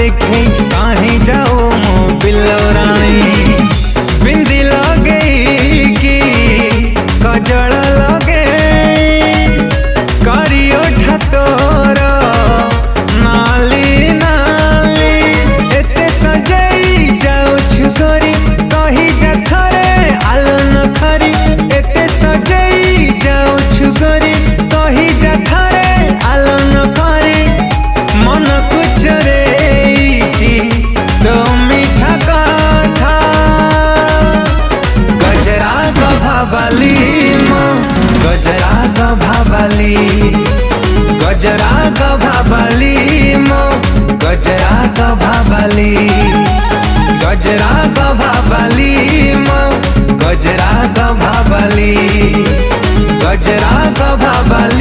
देखे काहे जाओ मो बिल्लो रानी। बिंदी लगे कि कजल लगे करियो ठतोर नाली नाली एते सजई जाओ छुगरी कही जा थरे आलन खरी एते सजई जाओ छुगरी कही जा थरे आलन खरी मन कुचरे तो मीठा कथा गजरा गभाबाली मो गजरा गभाबाली गजरा गभाबाली मो गजरा गभाबाली गजरा गभाबाली मो गजरा गभाबाली गजरा गभाबाली।